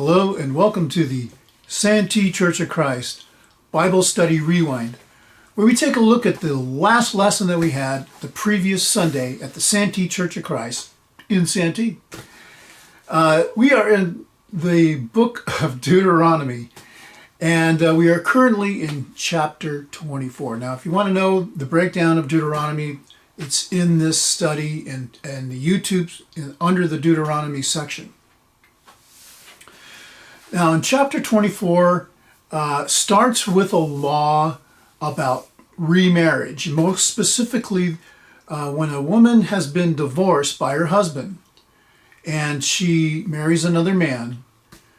Hello and welcome to the Santee Church of Christ Bible Study Rewind, where we take a look at the last lesson that we had the previous Sunday at the Santee Church of Christ in Santee. We are in the book of Deuteronomy, and we are currently in chapter 24. Now, if you want to know the breakdown of Deuteronomy, it's in this study and the YouTube under the Deuteronomy section. Now, in chapter 24, starts with a law about remarriage. Most specifically, when a woman has been divorced by her husband and she marries another man,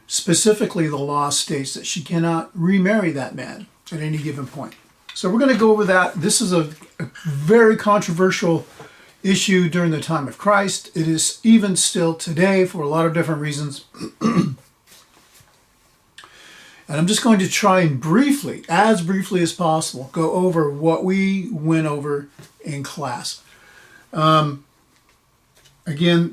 specifically the law states that she cannot remarry that man at any given point. So we're going to go over that. This is a very controversial issue during the time of Christ. It is even still today for a lot of different reasons. And I'm just going to try and briefly as possible, go over what we went over in class. Again,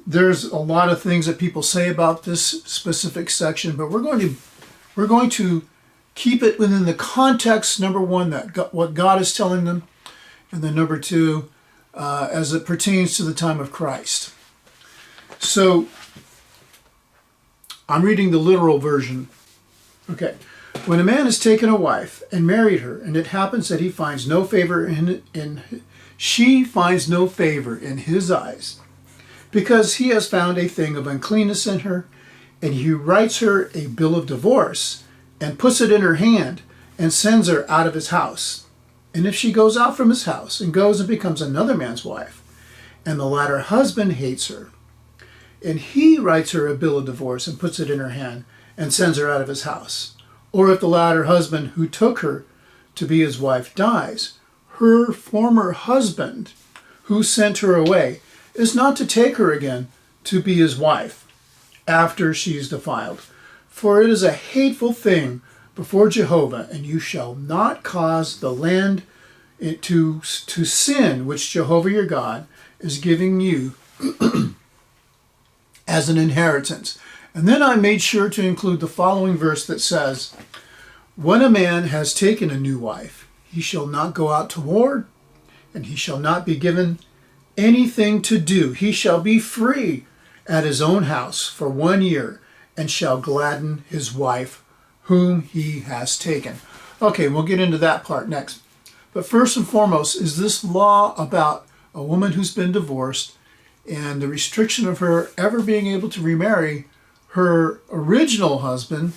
there's a lot of things that people say about this specific section, but we're going to keep it within the context, number one, what God is telling them, and then number two, as it pertains to the time of Christ. So, I'm reading the literal version. Okay. When a man has taken a wife and married her, and it happens that he finds no favor she finds no favor in his eyes, because he has found a thing of uncleanness in her, and he writes her a bill of divorce, and puts it in her hand, and sends her out of his house. And if she goes out from his house, and goes and becomes another man's wife, and the latter husband hates her, and he writes her a bill of divorce, and puts it in her hand, and sends her out of his house. Or if the latter husband who took her to be his wife dies, her former husband who sent her away is not to take her again to be his wife after she is defiled. For it is a hateful thing before Jehovah, and you shall not cause the land to sin which Jehovah your God is giving you as an inheritance. And then I made sure to include the following verse that says, when a man has taken a new wife, he shall not go out to war, and he shall not be given anything to do. He shall be free at his own house for 1 year, and shall gladden his wife whom he has taken. Okay, we'll get into that part next. But first and foremost is this law about a woman who's been divorced and the restriction of her ever being able to remarry her original husband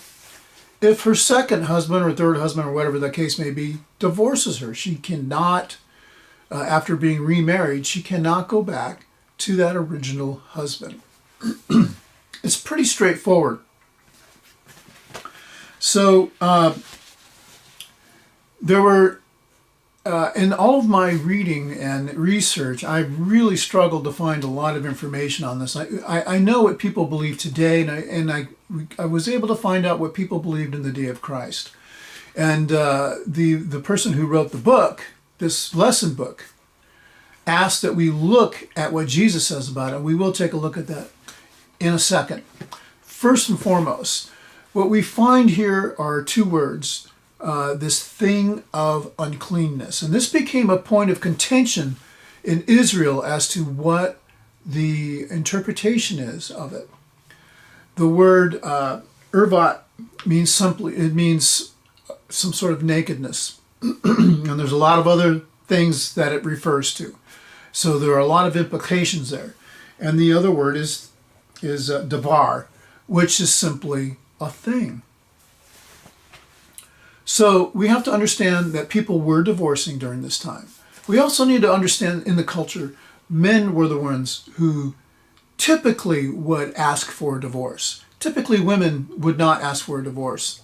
if her second husband or third husband or whatever the case may be divorces her. She cannot, after being remarried, she cannot go back to that original husband. It's pretty straightforward. So there were, in all of my reading and research, I really struggled to find a lot of information on this. I know what people believe today, and I was able to find out what people believed in the day of Christ. And the person who wrote the book, this lesson book, asked that we look at what Jesus says about it. We will take a look at that in a second. First and foremost, what we find here are two words. This thing of uncleanness. And this became a point of contention in Israel as to what the interpretation is of it. The word ervat means some sort of nakedness. And there's a lot of other things that it refers to. So there are a lot of implications there. And the other word is davar, which is simply a thing. So we have to understand that people were divorcing during this time. We also need to understand in the culture, men were the ones who typically would ask for a divorce. Typically women would not ask for a divorce.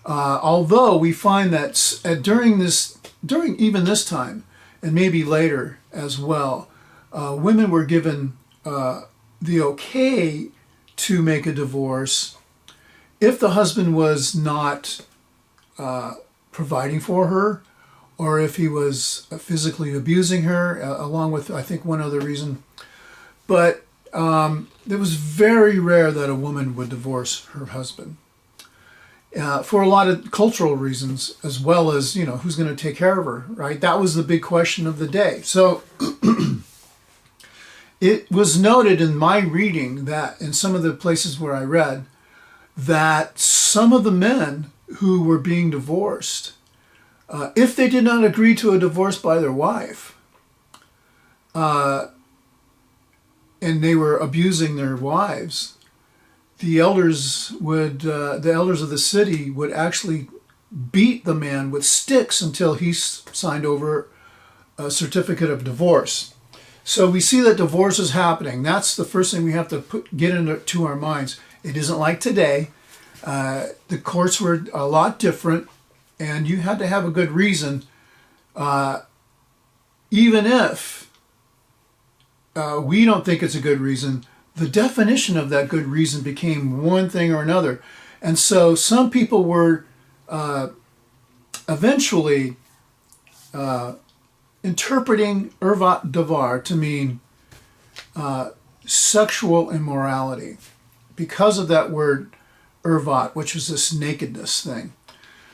Although we find that during even this time, and maybe later as well, women were given the okay to make a divorce if the husband was not providing for her, or if he was physically abusing her, along with, I think, one other reason. But it was very rare that a woman would divorce her husband. For a lot of cultural reasons, as well as, who's going to take care of her, right? That was the big question of the day. So it was noted in my reading that in some of the places where I read that some of the men who were being divorced, if they did not agree to a divorce by their wife, and they were abusing their wives, the elders of the city would actually beat the man with sticks until he signed over a certificate of divorce. So we see that divorce is happening. That's the first thing we have to get into our minds. It isn't like today. The courts were a lot different, and you had to have a good reason, even if we don't think it's a good reason. The definition of that good reason became one thing or another. And so some people were eventually interpreting ervat davar to mean sexual immorality because of that word ervat, which was this nakedness thing.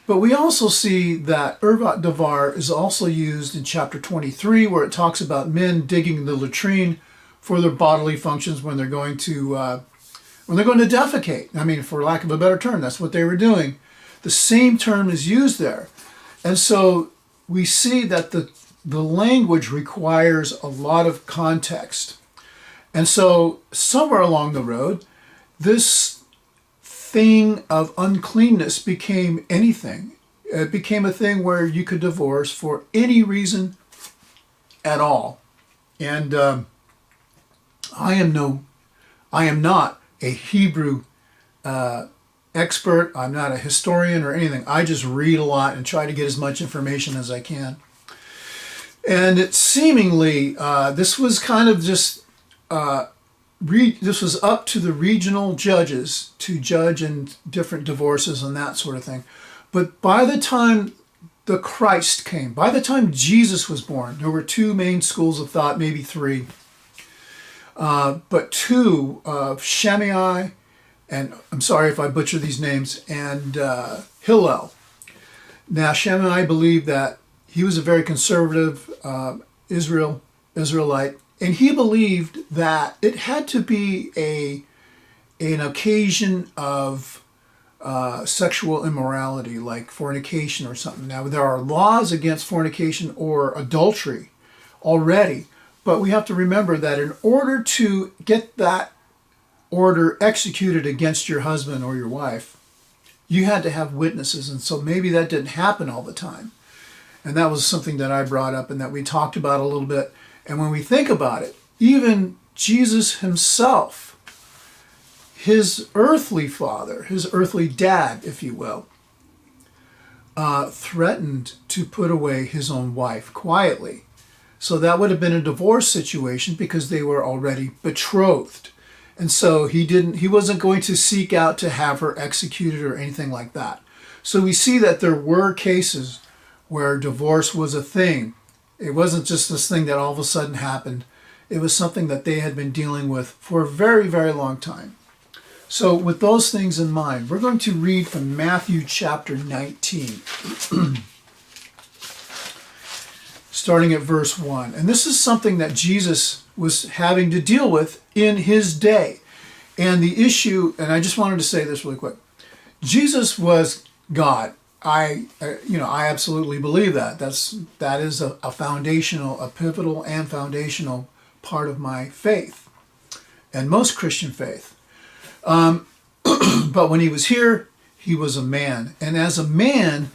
But we also see that ervat davar is also used in chapter 23, where it talks about men digging the latrine for their bodily functions when they're going to defecate. I mean, for lack of a better term, that's what they were doing. The same term is used there. And so we see that the language requires a lot of context. And so somewhere along the road, this thing of uncleanness became anything. It became a thing where you could divorce for any reason at all. And I am not a Hebrew expert. I'm not a historian or anything. I just read a lot and try to get as much information as I can. And it seemingly, this was kind of just, this was up to the regional judges to judge in different divorces and that sort of thing. But by the time the Christ came, by the time Jesus was born, there were two main schools of thought, maybe three. But two, Shammai, and I'm sorry if I butcher these names, and Hillel. Now, Shammai believed that he was a very conservative Israelite, and he believed that it had to be an occasion of sexual immorality, like fornication or something. Now, there are laws against fornication or adultery already, but we have to remember that in order to get that order executed against your husband or your wife, you had to have witnesses. And so maybe that didn't happen all the time. And that was something that I brought up and that we talked about a little bit. And when we think about it, even Jesus himself, his earthly father, his earthly dad, if you will, threatened to put away his own wife quietly. So that would have been a divorce situation because they were already betrothed. And so he wasn't going to seek out to have her executed or anything like that. So we see that there were cases where divorce was a thing. It wasn't just this thing that all of a sudden happened. It was something that they had been dealing with for a very, very long time. So with those things in mind, we're going to read from Matthew chapter 19. Starting at verse 1. And this is something that Jesus was having to deal with in his day. And the issue, and I just wanted to say this really quick. Jesus was God. I absolutely believe that. That is a pivotal and foundational part of my faith, and most Christian faith. But when he was here, he was a man, and as a man,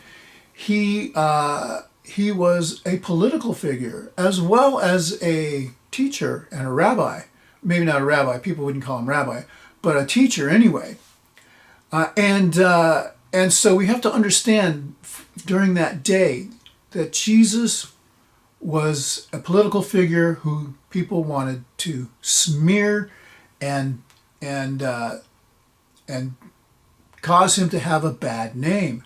he was a political figure as well as a teacher and a rabbi. Maybe not a rabbi; people wouldn't call him rabbi, but a teacher anyway. And so we have to understand during that day that Jesus was a political figure who people wanted to smear and cause him to have a bad name.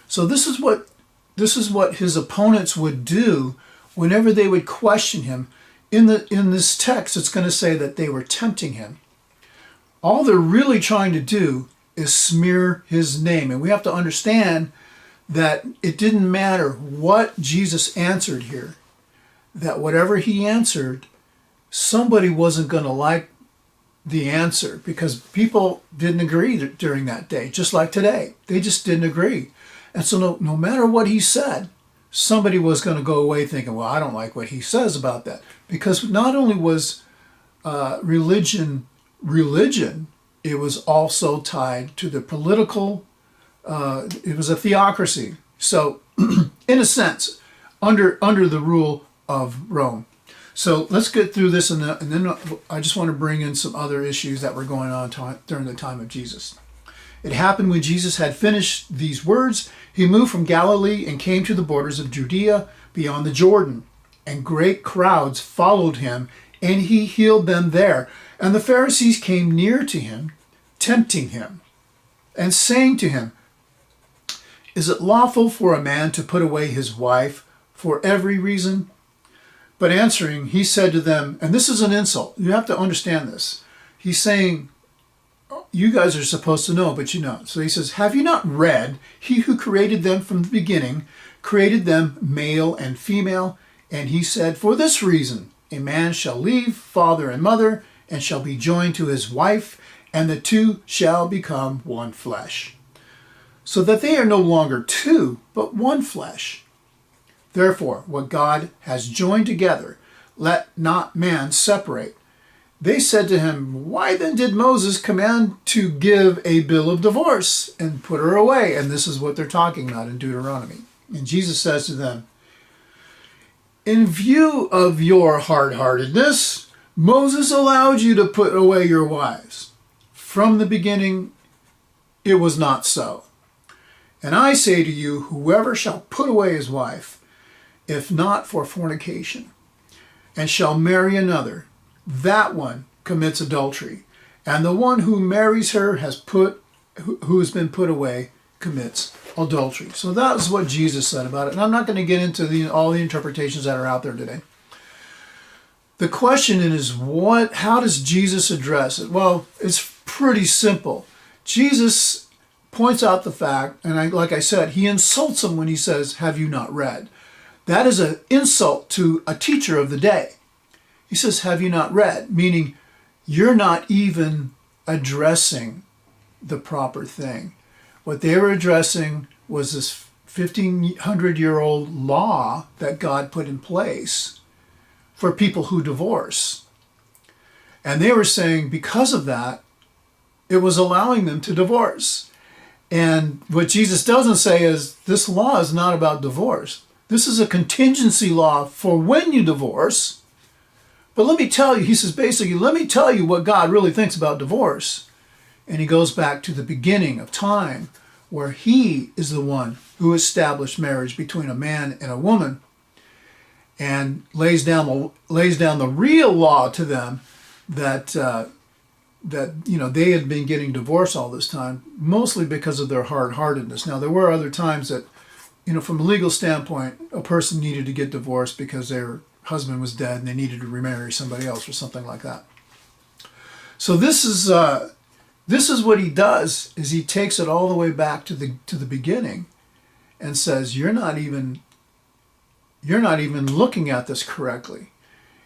So this is what his opponents would do whenever they would question him. In this text, it's going to say that they were tempting him. All they're really trying to do is smear his name. And we have to understand that it didn't matter what Jesus answered here, that whatever he answered, somebody wasn't going to like the answer, because people didn't agree during that day, just like today. They just didn't agree. And so no matter what he said, somebody was going to go away thinking, well, I don't like what he says about that. Because not only was religion, it was also tied to the political, it was a theocracy. So in a sense, under the rule of Rome. So let's get through this, and then I just want to bring in some other issues that were going on during the time of Jesus. It happened when Jesus had finished these words, he moved from Galilee and came to the borders of Judea beyond the Jordan, and great crowds followed him, and he healed them there. And the Pharisees came near to him, tempting him, and saying to him, "Is it lawful for a man to put away his wife for every reason?" But answering, he said to them, and this is an insult. You have to understand this. He's saying, you guys are supposed to know, but you don't. So he says, have you not read, he who created them from the beginning, created them male and female? And he said, for this reason, a man shall leave father and mother, and shall be joined to his wife, and the two shall become one flesh. So that they are no longer two, but one flesh. Therefore, what God has joined together, let not man separate. They said to him, why then did Moses command to give a bill of divorce and put her away? And this is what they're talking about in Deuteronomy. And Jesus says to them, in view of your hard-heartedness, Moses allowed you to put away your wives. From the beginning, it was not so. And I say to you, whoever shall put away his wife, if not for fornication, and shall marry another, that one commits adultery. And the one who marries her who has been put away commits adultery. So that is what Jesus said about it. And I'm not going to get into all the interpretations that are out there today. The question is, how does Jesus address it? Well, it's pretty simple. Jesus points out the fact, and like I said, he insults them when he says, have you not read? That is an insult to a teacher of the day. He says, have you not read? Meaning, you're not even addressing the proper thing. What they were addressing was this 1,500-year-old law that God put in place for people who divorce. And they were saying because of that, it was allowing them to divorce. And what Jesus doesn't say is, this law is not about divorce. This is a contingency law for when you divorce. But let me tell you, he says basically, let me tell you what God really thinks about divorce. And he goes back to the beginning of time, where he is the one who established marriage between a man and a woman, and lays down the real law to them that they had been getting divorced all this time, mostly because of their hard-heartedness. Now, there were other times that, from a legal standpoint, a person needed to get divorced because their husband was dead and they needed to remarry somebody else or something like that. So this is what he does, is he takes it all the way back to the beginning and says, you're not even looking at this correctly.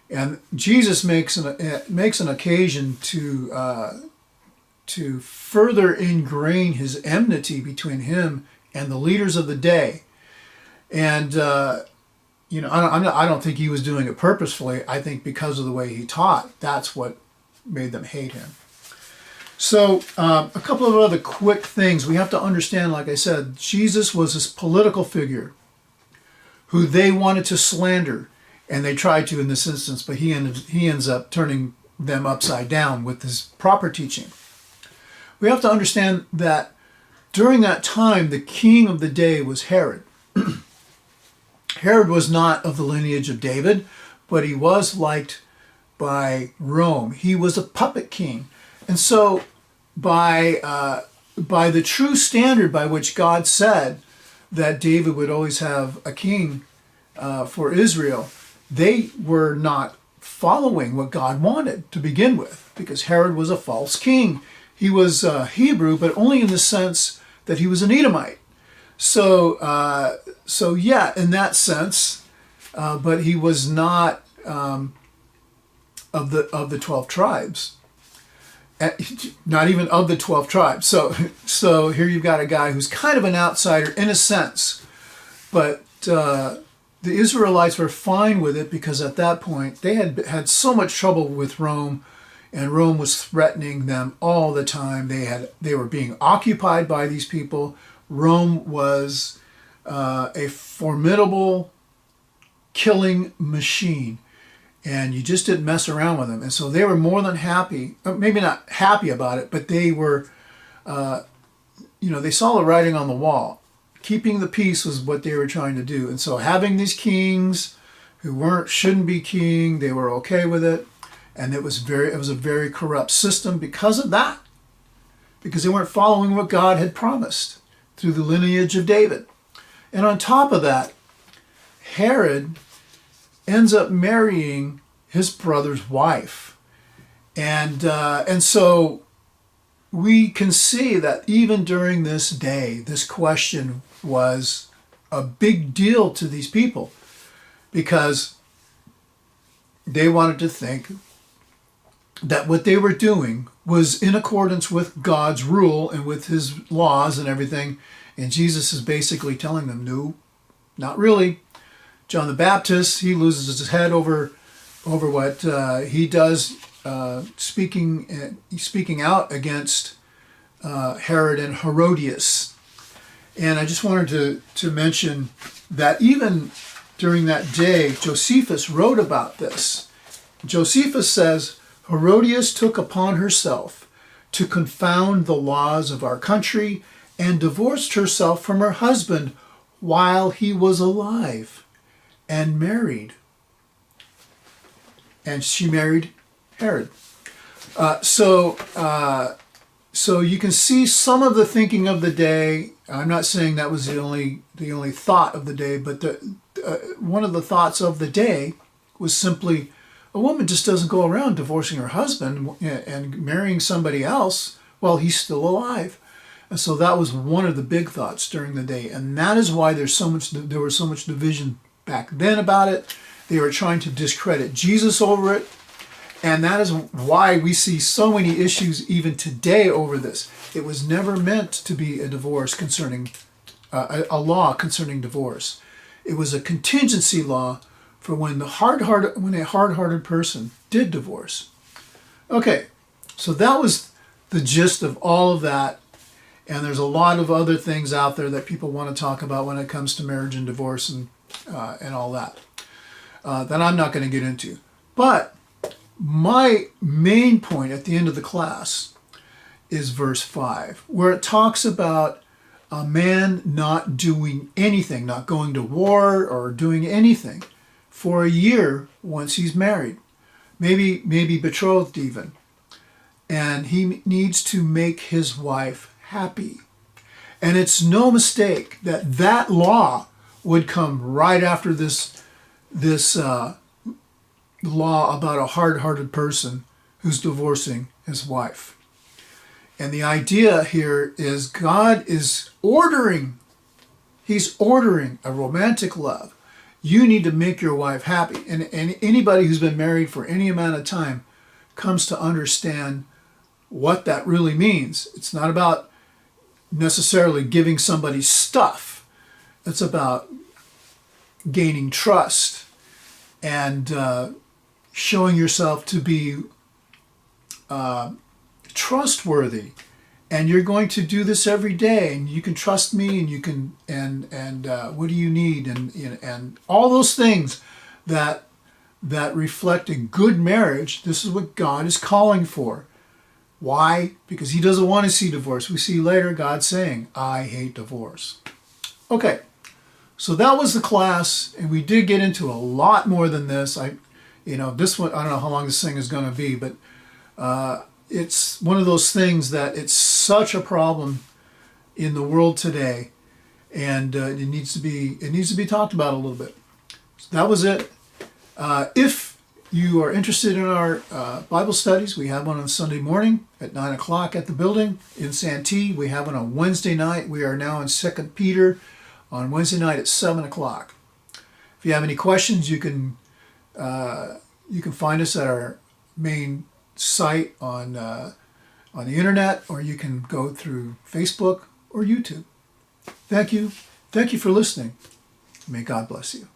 And Jesus makes an occasion to further ingrain his enmity between him and the leaders of the day. And I don't think he was doing it purposefully. I think because of the way he taught, that's what made them hate him. So a couple of other quick things. We have to understand, like I said, Jesus was this political figure who they wanted to slander, and they tried to in this instance, but he ends up turning them upside down with his proper teaching. We have to understand that during that time, the king of the day was Herod. Herod was not of the lineage of David, but he was liked by Rome. He was a puppet king. And so by the true standard by which God said that David would always have a king for Israel, they were not following what God wanted to begin with, because Herod was a false king. He was Hebrew, but only in the sense that he was an Edomite. So yeah, in that sense, but he was not of the 12 tribes. Not even of the 12 tribes. So here you've got a guy who's kind of an outsider in a sense, but the Israelites were fine with it because at that point they had so much trouble with Rome, and Rome was threatening them all the time. They were being occupied by these people. Rome was a formidable killing machine. And you just didn't mess around with them. And so they were more than happy, maybe not happy about it, but they were, they saw the writing on the wall. Keeping the peace was what they were trying to do. And so having these kings who shouldn't be king, they were okay with it. And it was a very corrupt system because of that. Because they weren't following what God had promised through the lineage of David. And on top of that, Herod ends up marrying his brother's wife. And so we can see that even during this day, this question was a big deal to these people because they wanted to think that what they were doing was in accordance with God's rule and with his laws and everything. And Jesus is basically telling them, no, not really. John the Baptist, he loses his head over what he does, speaking out against Herod and Herodias. And I just wanted to mention that even during that day, Josephus wrote about this. Josephus says, Herodias took upon herself to confound the laws of our country and divorced herself from her husband while he was alive. And married. And she married Herod. So you can see some of the thinking of the day. I'm not saying that was the only thought of the day, but one of the thoughts of the day was simply a woman just doesn't go around divorcing her husband and marrying somebody else while he's still alive. And so that was one of the big thoughts during the day, and that is why there was so much division back then about it. They were trying to discredit Jesus over it. And that is why we see so many issues even today over this. It was never meant to be a divorce concerning, a law concerning divorce. It was a contingency law for when a hard-hearted person did divorce. Okay, so that was the gist of all of that. And there's a lot of other things out there that people want to talk about when it comes to marriage and divorce and all that I'm not going to get into. But my main point at the end of the class is verse 5, where it talks about a man not doing anything, not going to war or doing anything for a year once he's married, maybe betrothed even. And he needs to make his wife happy. And it's no mistake that law would come right after this law about a hard-hearted person who's divorcing his wife. And the idea here is God is ordering. He's ordering a romantic love. You need to make your wife happy. And anybody who's been married for any amount of time comes to understand what that really means. It's not about necessarily giving somebody stuff. It's about gaining trust and showing yourself to be trustworthy. And you're going to do this every day, and you can trust me, and you can, and what do you need, and all those things that reflect a good marriage. This is what God is calling for. Why? Because he doesn't want to see divorce. We see later God saying, I hate divorce. Okay, so that was the class, and we did get into a lot more than this. This one, I don't know how long this thing is going to be, but it's one of those things that it's such a problem in the world today, and it needs to be talked about a little bit. So that was it. If you are interested in our Bible studies, we have one on Sunday morning at 9 o'clock at the building in Santee. We have one on Wednesday night. We are now in 2 Peter on Wednesday night at 7 o'clock. If you have any questions, you can find us at our main site on the internet, or you can go through Facebook or YouTube. Thank you. Thank you for listening. May God bless you.